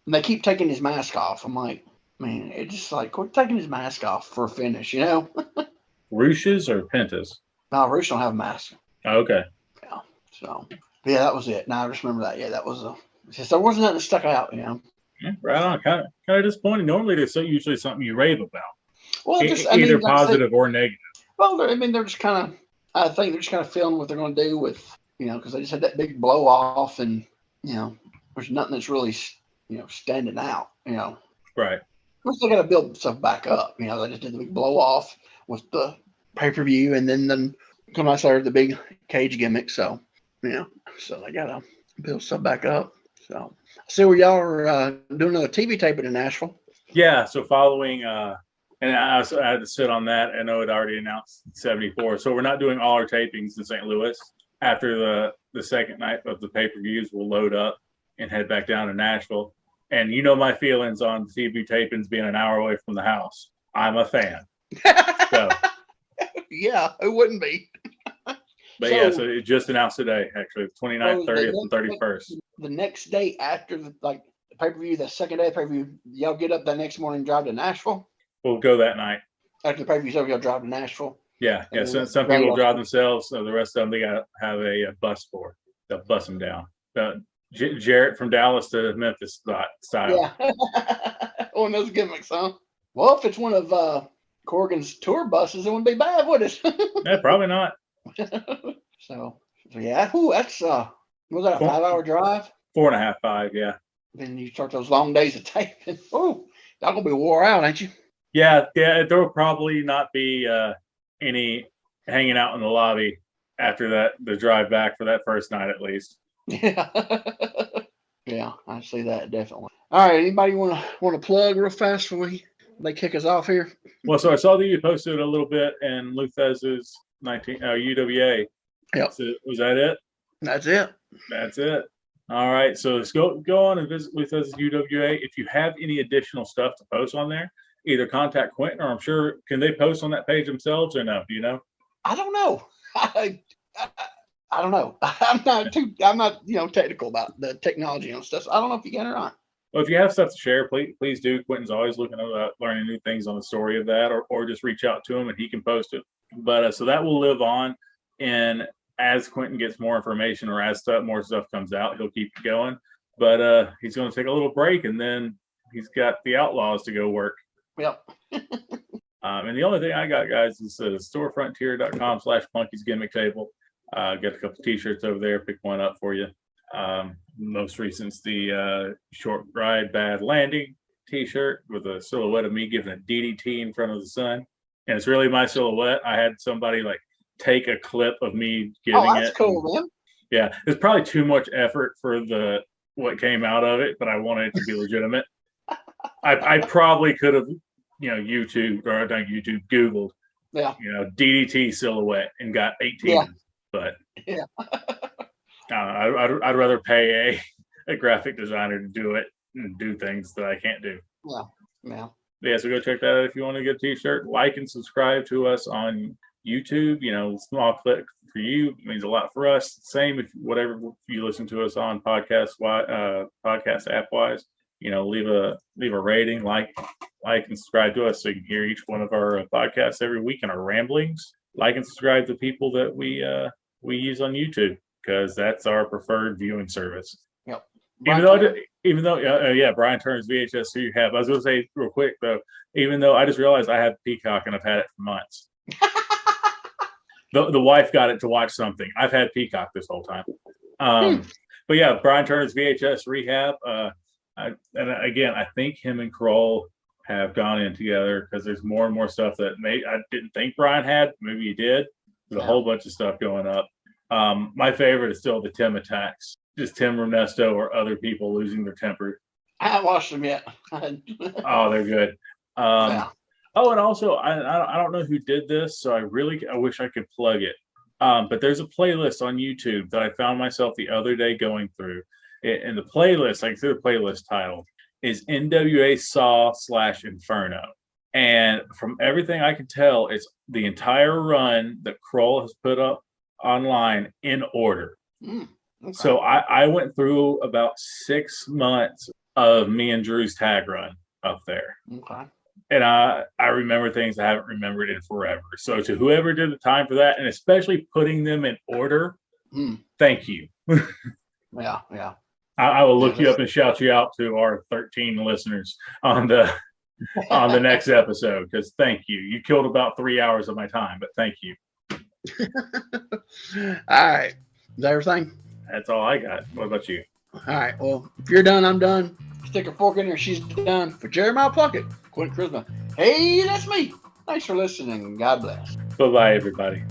and they keep taking his mask off. I'm like, man, it's just like quit taking his mask off for a finish, you know. Rooshes or Pentas? No, Roosh don't have a mask. Oh, okay. Yeah. So, but yeah, that was it. Now I just remember that. Yeah, that was there wasn't nothing that stuck out, you know. Yeah, right on. Kind of disappointing. Normally, there's usually something you rave about. Well, either positive or negative. Well, they're just kind of. I think they're just kind of feeling what they're going to do with, because they just had that big blow off, and there's nothing that's really, standing out, Right. We're still got to build stuff back up. They just did the big blow off with the pay-per-view, and then come out there the big cage gimmick. So, so they got to build stuff back up. So, I see where y'all are doing another TV taping in Nashville. Yeah. So following, and I had to sit on that. I know it already announced 74. So we're not doing all our tapings in St. Louis. After the second night of the pay-per-views, we'll load up and head back down to Nashville. And my feelings on TV tapings being an hour away from the house. I'm a fan. So, yeah, who wouldn't be? But so it just announced today, actually, the 29th, 30th, and 31st. The next day after the pay-per-view, the second day of the pay-per-view, y'all get up that next morning and drive to Nashville? We'll go that night. After the pay-per-view's over, y'all drive to Nashville? Yeah. So some people drive themselves. So the rest of them, they got to have a bus for. They'll bus them down. Jarrett from Dallas to Memphis style. Yeah. One of those gimmicks, huh? Well, if it's one of Corgan's tour buses, it wouldn't be bad, would it? Yeah, probably not. So yeah. Ooh, that's was that a 5-hour drive? 4.5, 5, yeah. Then you start those long days of taping. Ooh, y'all gonna be wore out, ain't you? Yeah. There will probably not be any hanging out in the lobby after the drive back for that first night, at least. Yeah. Yeah, I see that definitely. All right, anybody want to plug real fast before they kick us off here? Well, so I saw that you posted a little bit in Luthez's UWA. Yep. So, was that it? That's it. That's it. All right. So let's go on and visit Luthez's UWA. If you have any additional stuff to post on there, either contact Quentin, or I'm sure, can they post on that page themselves or no? Do you know? I don't know. I don't know. I'm not technical about the technology and stuff. So I don't know if you can or not. Well, if you have stuff to share, please do. Quentin's always looking at learning new things on the story of that, or just reach out to him and he can post it. But so that will live on, and as Quentin gets more information or as more stuff comes out, he'll keep it going. But he's going to take a little break, and then he's got the Outlaws to go work. Yep. And the only thing I got, guys, is storefrontier.com/Punky's Gimmick Table. Got a couple t-shirts over there. Pick one up for you. Most recent's the Short Ride Bad Landing t-shirt with a silhouette of me giving a DDT in front of the sun. And it's really my silhouette. I had somebody take a clip of me giving it. Oh, that's cool, man. Yeah. It's probably too much effort for what came out of it, but I wanted it to be legitimate. I probably could have, Googled, DDT silhouette and got 18. Yeah. But yeah. I'd rather pay a graphic designer to do it and do things that I can't do. Yeah. Yeah, so go check that out if you want to get a t-shirt. Like and subscribe to us on YouTube. Small click for you means a lot for us. Same if you listen to us on podcast app wise. Leave a rating, like and subscribe to us so you can hear each one of our podcasts every week and our ramblings. Like and subscribe to people that we use on YouTube, because that's our preferred viewing service. Yep. Even though, Brian Turner's VHS, who you have. I was going to say real quick though, even though I just realized I have Peacock and I've had it for months. the wife got it to watch something. I've had Peacock this whole time. But yeah, Brian Turner's VHS Rehab. And again, I think him and Kroll have gone in together because there's more and more stuff that I didn't think Brian had. Maybe he did. There's a whole bunch of stuff going up. My favorite is still the Tim attacks. Just Tim Ernesto or other people losing their temper. I haven't watched them yet. Oh, they're good. Oh, and also, I don't know who did this, so I wish I could plug it. But there's a playlist on YouTube that I found myself the other day going through. And the playlist, like the playlist title, is NWA Saw / Inferno. And from everything I can tell, it's the entire run that Kroll has put up online in order. Okay. So I went through about 6 months of me and Drew's tag run up there. Okay. And I remember things I haven't remembered in forever. So to whoever did the time for that, and especially putting them in order, thank you. Yeah. I will look you up and shout you out to our 13 listeners on the next episode, because thank you. You killed about 3 hours of my time, but thank you. All right. Is that everything? That's all I got. What about you? All right. Well, if you're done, I'm done. Stick a fork in her. She's done. For Jeremiah Plunkett, Quentin Charisma. Hey, that's me. Thanks for listening. God bless. Bye-bye, everybody.